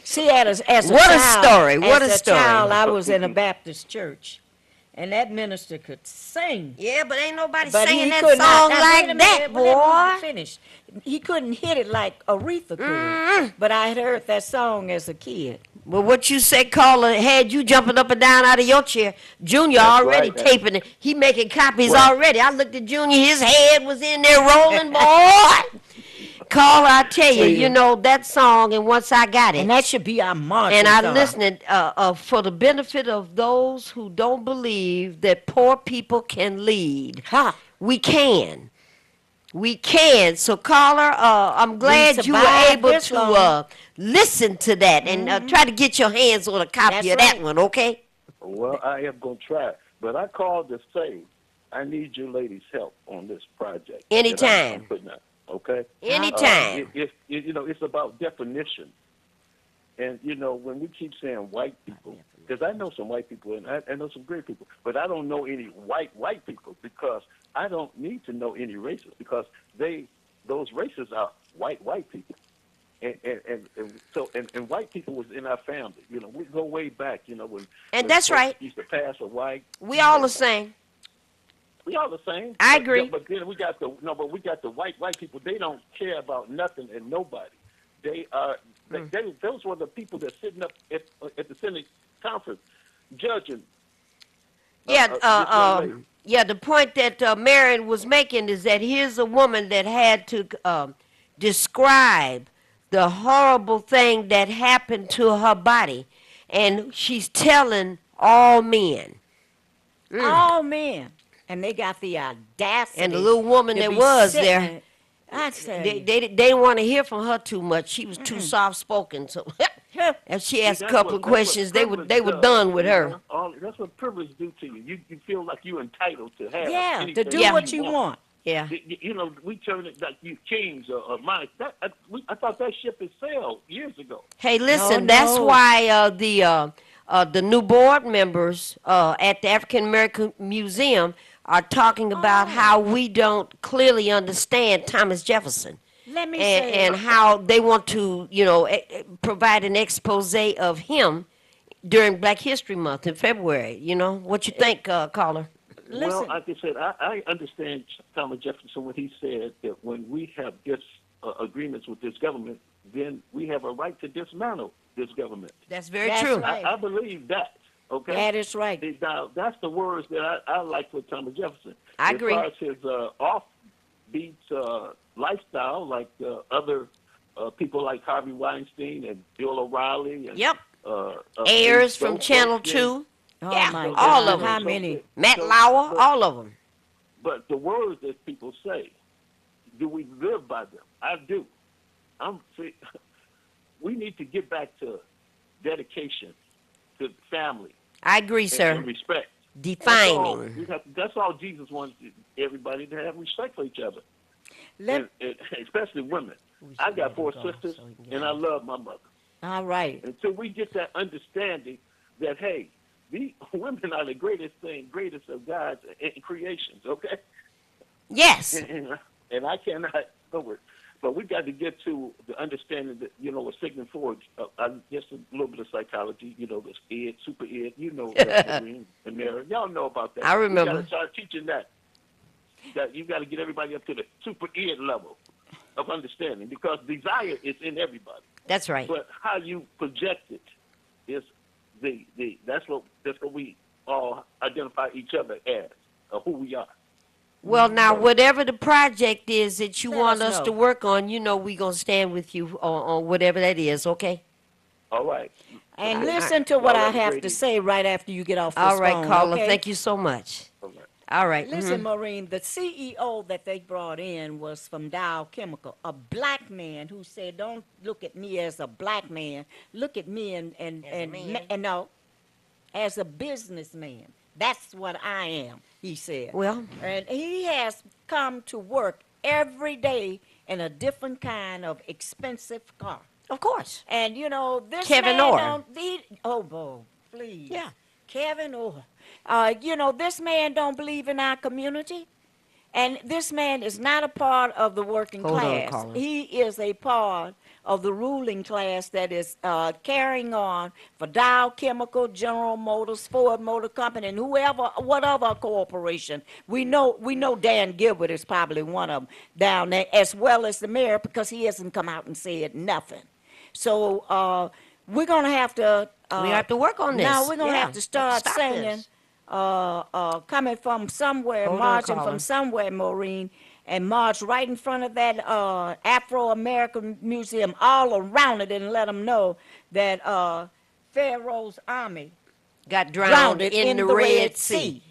See, as a What a child, story, what as a story. child, I was in a Baptist church, and that minister could sing. Yeah, but ain't nobody But singing he that could not. song Now, like wait a that, minute, let me boy. finish. He couldn't hit it like Aretha could. But I had heard that song as a kid. Well, what you say, caller, had you jumping up and down out of your chair. Junior That's already right, man. taping it. He making copies Well- already. I looked at Junior, his head was in there rolling, boy. Caller, I tell you, See. that song, and once I got it, And that should be our marching and I song. listened for the benefit of those who don't believe that poor people can lead. Ha. We can. We can. So, caller, I'm glad you were survived able this to long. listen to that and try to get your hands on a copy That's of that right. one, okay? Well, I am going to try. But I called to say I need your ladies' help on this project. that Anytime. I'm putting out, okay? Anytime. It's about definition. And, when we keep saying white people, because I know some white people and I know some great people, but I don't know any white people because I don't need to know any races because those races are white people. And white people was in our family. We go way back, when that's folks right. used to pass a white. We all the same. We all the same. I But- agree. But then we got the white people. They don't care about nothing and nobody. They are. Those were the people that sitting up at the Senate conference judging. Yeah, this young lady. yeah. The point that Marion was making is that here's a woman that had to describe the horrible thing that happened to her body, and she's telling all men, All men. And they got the audacity. And the little woman to that be was sitting there, I tell they you. didn't want to hear from her too much. She was too soft spoken. So if she See, asked a couple of that's what questions, privilege they were does. done with You her. know, that's what privilege do to you. You feel like you're entitled to have Yeah, to anything do Yeah. that what you you want. Yeah. You know, we turn it like you kings or mine. I thought that ship had sailed years ago. Hey, listen, that's no. why the new board members at the African American Museum are talking about how we don't clearly understand Thomas Jefferson, Let me and, say, and how they want to, provide an expose of him during Black History Month in February. What you think, caller? Well, listen, like I said, I understand Thomas Jefferson when he said that when we have agreements with this government, then we have a right to dismantle this government. That's very That's true. right. I believe that. Okay. that is right. Now, that's the words that I like with Thomas Jefferson. I agree. As far as his offbeat lifestyle, like other people like Harvey Weinstein and Bill O'Reilly and Yep. uh, Ayers from those Channel folks, then- 2. Oh Yeah, my all God, of them. how many? Matt so- Lauer, but- all of them. But the words that people say, do we live by them? I do. See, we need to get back to dedication to family I agree, and sir. respect. Defining. That's all Jesus wants everybody to have respect for each other, Let, and especially women. I got 4 sisters, and I love my mother. all right. Until we get that understanding that, hey, these women are the greatest of God's creations, okay? Yes. And I cannot go it. But we got to get to the understanding that, what Sigmund Freud, just a little bit of psychology, this ed, super ed, that, Maureen and Mary. Y'all know about that. I remember. We got to start teaching that you got to get everybody up to the super ed level of understanding, because desire is in everybody. That's right. But how you project it is that's what we all identify each other as, or who we are. Well, now, whatever the project is that you Let want us us know. to work on, we're going to stand with you on whatever that is, okay? All right. And I- listen to what y'all I have a have great to evening. say right after you get off this All right, phone, caller. okay? Thank you so much. All right. All right. Listen, Maureen, the CEO that they brought in was from Dow Chemical, a black man who said, "Don't look at me as a black man. Look at me and no, as a businessman. That's what I am," he said. Well, And he has come to work every day in a different kind of expensive car. of course. And this Kevin man Orr. oh, boy, please. Yeah. Kevin Orr. This man don't believe in our community. And this man is not a part of the working Hold on, class. caller. He is a part of the ruling class that is carrying on for Dow Chemical, General Motors, Ford Motor Company, and whatever corporation. We know Dan Gilbert is probably one of them down there, as well as the mayor, because he hasn't come out and said nothing. So we're going to have to... We have to work on this. Now we're going to Yeah. have to start Stop singing... this. coming from somewhere, Hold on, marching caller. from somewhere, Maureen, and march right in front of that Afro-American Museum, all around it, and let them know that Pharaoh's army Got drowned drowned it in the Red Sea.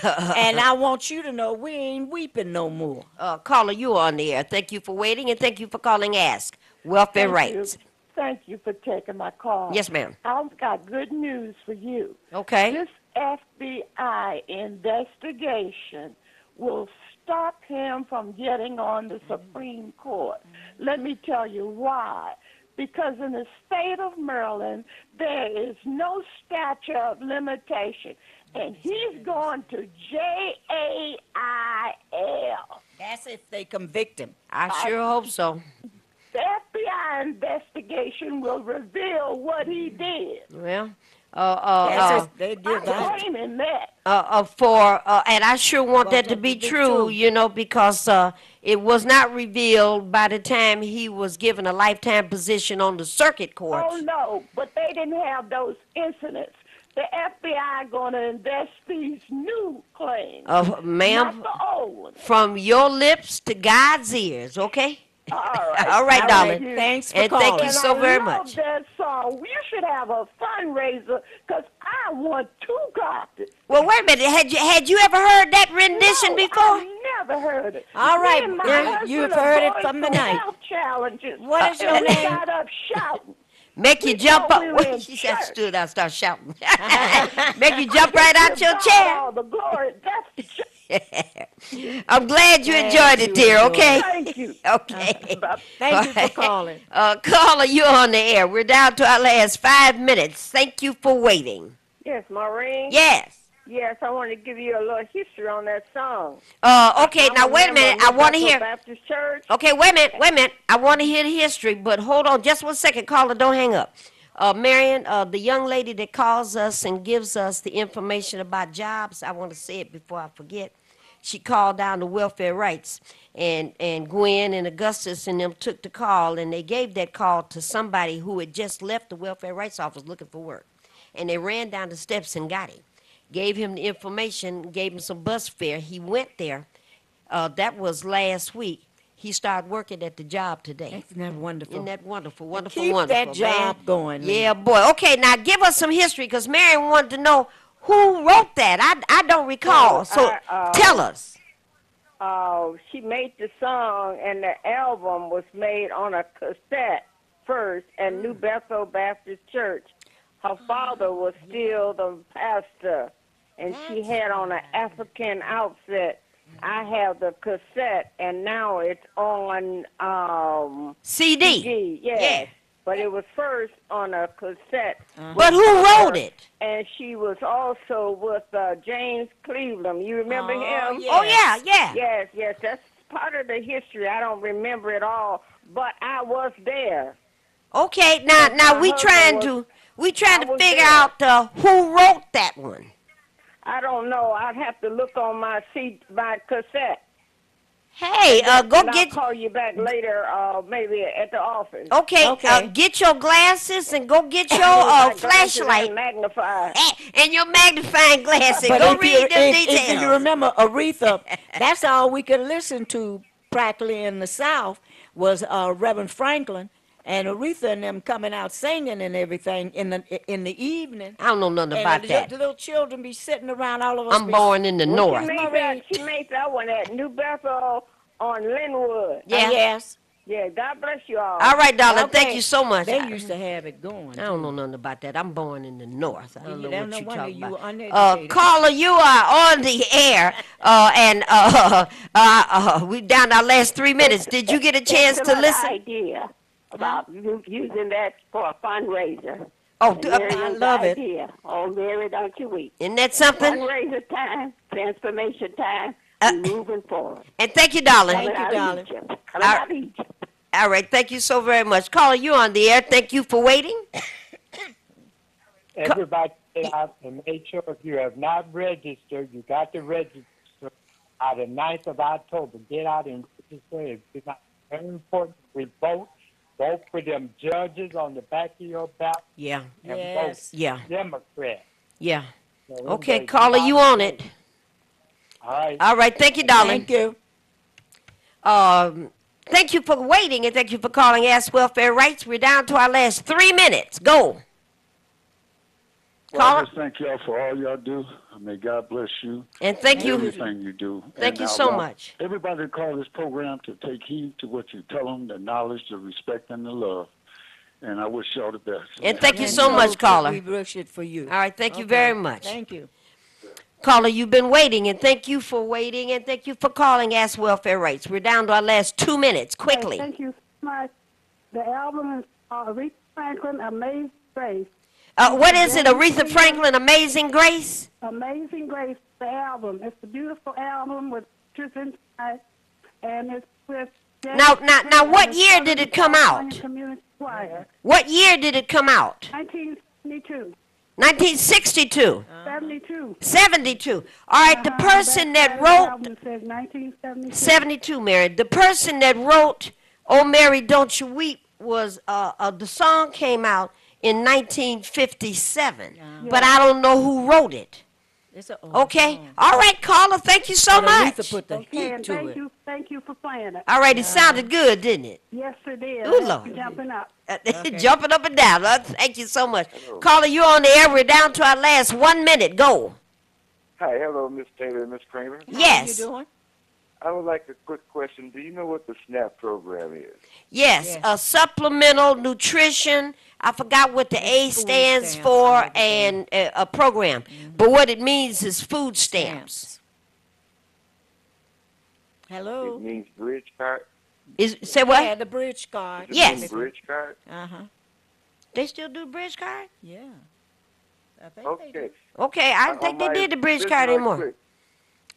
And I want you to know we ain't weeping no more. Caller, you are on the air. Thank you for waiting, and thank you for calling Ask. Welfare Thank Rights. you. Thank you for taking my call. Yes, ma'am. I've got good news for you. Okay. This FBI investigation will stop him from getting on the Supreme Court. Let me tell you why. Because in the state of Maryland, there is no statute of limitation. And he's going to jail. That's if they convict him. I sure hope so. The FBI investigation will reveal what he did. Well, That's if they give I'm that. claiming that. and I sure want that to be true, because it was not revealed by the time he was given a lifetime position on the circuit court. Oh, no, but they didn't have those incidents. The FBI going to invest these new claims, Ma'am, not the old ones. from your lips to God's ears, okay? All right. All right, All darling. right, thanks for And thank you calling. so I very love much. that song. You should have a fundraiser because I want 2 copies. Well, wait a minute. Had you ever heard that rendition No, before? I've never heard it. All right, Me and my you've husband heard are it going from the through night. health challenges. What is your and we name? got up shouting. Make you We jump thought up. we were in She said, church. stood out, start shouting. Make you jump right out your Give God chair. all the glory. That's the church. I'm glad you Glad enjoyed it, you dear. enjoyed Okay. it. Thank you. Okay. Thank you for calling. Caller, you're on the air. We're down to our last 5 minutes. Thank you for waiting. Yes, Maureen. Yes. Yes, I want to give you a little history on that song. Okay, now wait a minute. I want to hear. Baptist Church. Okay, wait a minute. I want to hear the history, but hold on just 1 second. Caller, don't hang up. Marion, the young lady that calls us and gives us the information about jobs, I want to say it before I forget. She called down to Welfare Rights, and Gwen and Augustus and them took the call, and they gave that call to somebody who had just left the Welfare Rights office looking for work. And they ran down the steps and got him. Gave him the information, gave him some bus fare. He went there. That was last week. He started working at the job today. Isn't that wonderful? Isn't that wonderful, wonderful, Keep wonderful, that job man. going. Yeah, boy. Okay, now give us some history, because Marion wanted to know who wrote that. I don't recall, so tell us. She made the song, and the album was made on a cassette first at New Bethel Baptist Church. Her father was still the pastor, and she had on an African outfit. I have the cassette, and now it's on CD. Yes. Yeah. But it was first on a cassette. But who wrote it? And she was also with James Cleveland. You remember him? Oh, yeah, yeah. Yes. That's part of the history. I don't remember it all, but I was there. Okay, now we trying to figure out who wrote that one. I don't know. I'd have to look on my cassette. Hey, go And get. I'll call you back later, maybe at the office. Okay. Get your glasses and go get your My glasses flashlight are magnified. and your magnifying glasses. But Go if read them if details. you remember, Aretha, that's all we could listen to practically in the South was Reverend Franklin and Aretha and them coming out singing and everything in the evening. I don't know nothing about And that. the little children be sitting around, all of us. I'm born in the north. She made that one at New Bethel on Linwood. Yeah. Yes. Yeah, God bless you all. All right, darling. Okay. Thank you so much. They used to have it going. I don't know nothing about that. I'm born in the north. I don't know Yeah, what no you're wonder talking you were about. uneducated. Caller, you are on the air, and we down our last 3 minutes. Did you get a chance to Excellent listen? idea about using that for a fundraiser. Oh, Very I good love it. idea. Oh, Mary, don't you weep. Isn't that something? Fundraiser time, transformation time, moving forward. And thank you, darling. Thank you, Coming out of darling. Egypt. Coming out of Egypt. All right, thank you so very much. Caller, you on the air. Thank you for waiting. Everybody get out and make sure if you have not registered, you got to register by the 9th of October. Get out and register. It's not very important. We vote. Vote for them judges on the back of your ballot Yeah, and Yes. yeah, vote Democrat. yeah. So Okay, everybody caller, get you out on and it. vote. All right. All right, thank you, darling. Thank you. Thank you for waiting, and thank you for calling Ask Welfare Rights. We're down to our last 3 minutes. Go. Well, I Caller, just thank y'all for all y'all do. May God bless you. and thank you. Everything you do. Thank And you I so want much. Everybody that call this program to take heed to what you tell them, the knowledge, the respect, and the love. And I wish y'all the best. And thank you And so much, caller. We wish it for you. All right, thank you Okay. very much. Thank you. Caller, you've been waiting, and thank you for waiting, and thank you for calling Ask Welfare Rights. We're down to our last 2 minutes. Quickly. Thank you so much. The album is Aretha Franklin, Amazing Grace. What is it, Aretha Franklin, Amazing Grace? Amazing Grace, the album. It's a beautiful album with pictures inside, and it's with... Now, what year did it come out? Community Choir. What year did it come out? 1972. 1962. 72. 72. All right, the person that The wrote... album says 1972. 72, Mary. The person that wrote "Oh Mary, Don't You Weep" was the song came out in 1957, but I don't know who wrote it. It's a old Okay. song. All right, caller. Thank you so But Aretha much. put the Okay, heat and to it. thank you for playing it. All right, it sounded good, didn't it? Yes, it did. Ooh, I had Lord. you jumping up. Okay. Jumping up and down. Thank you so much. Hello. Caller, you're on the air. We're down to our last 1 minute. Go. Hi, hello, Miss Taylor and Miss Kramer. How Yes. you doing? I would like a quick question. Do you know what the SNAP program is? Yes, Yes. supplemental nutrition. I forgot what the It's A food stands stamps for, and everything. and a program. But what it means is food stamps. It Hello. means bridge card. Say what? Yeah, the bridge card. Does it Yes. mean bridge card? Uh-huh. They still do bridge card? Yeah. I think they do. Okay. Okay, I don't think they did the bridge card anymore. Quick.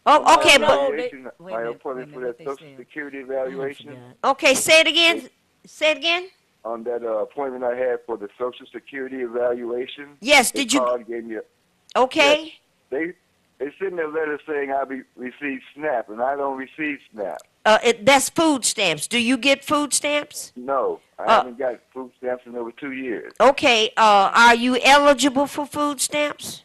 Oh, okay, no, but they- Evaluation, wait a my minute, appointment wait a for minute, that what they Social said. Security I evaluation, forgot. okay, say it again. Say it again. on that appointment I had for the Social Security evaluation, Yes, they did you? called and gave me a, Okay. they sent me a letter saying I received SNAP, and I don't receive SNAP. That's food stamps. Do you get food stamps? No, I haven't got food stamps in over 2 years. Okay. Are you eligible for food stamps?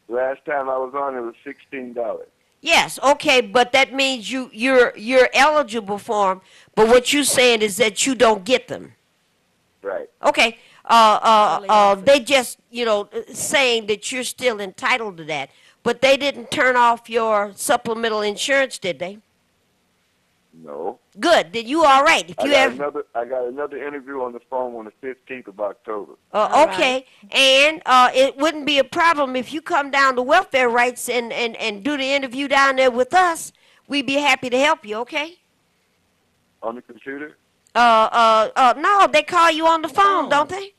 Last time I was on, it was $16. Yes. Okay, but that means you're eligible for them. But what you're saying is that you don't get them. Right. Okay. offer. They just saying that you're still entitled to that, but they didn't turn off your supplemental insurance, did they? No. Good. Then you all right. If you have I got another interview on the phone on the 15th of October. All okay, and it wouldn't be a problem if you come down to Welfare Rights and do the interview down there with us. We'd be happy to help you. Okay. On the computer? No, they call you on the phone, don't they?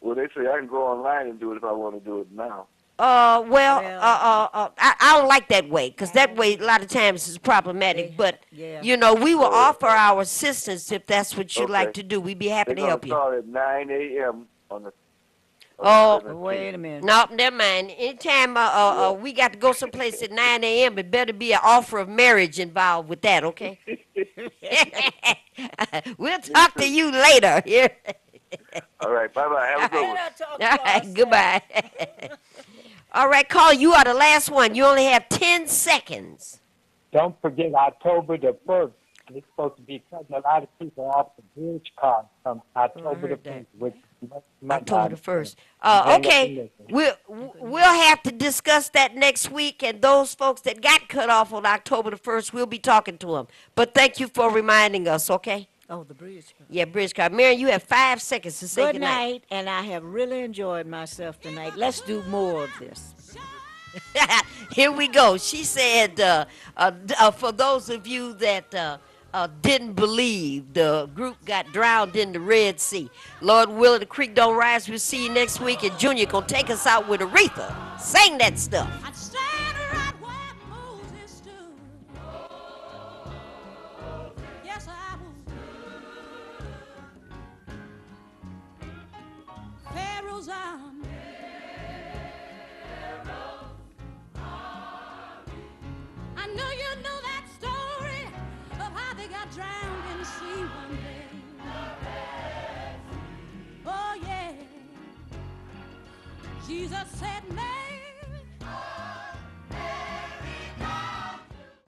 Well, they say I can go online and do it if I want to do it now. I don't like that way, because that way a lot of times is problematic. But yeah. we will offer our assistance if that's what you'd like to do. We'd be happy They're to help going to you. start at 9 a.m. on the Oh, 17th. Wait a minute. no, never mind. Anytime we got to go someplace at 9 a.m., it better be an offer of marriage involved with that, okay? We'll talk to you later. Here. All right, bye-bye. Have a good one. All right, goodbye. All right, Carl, you are the last one. You only have 10 seconds. Don't forget October the 1st. It's supposed to be cutting a lot of people off the bridge card from October the heard that. 1st. Which October the 1st. Hang up Okay, and we'll have to discuss that next week, and those folks that got cut off on October the 1st, we'll be talking to them. But thank you for reminding us, okay? Oh, the bridge card. Yeah, bridge card. Marion, you have 5 seconds to say Good goodnight. night, and I have really enjoyed myself tonight. Let's do more of this. Here we go. She said, for those of you that didn't believe, the group got drowned in the Red Sea. Lord willing, the creek don't rise. We'll see you next week, and Junior gonna take us out with Aretha. Sing that stuff. I'd stand right where Moses stood. Yes, I would. Pharaoh's army. I know you know that story of how they got drowned in the sea one day. Oh, yeah. Jesus said, man.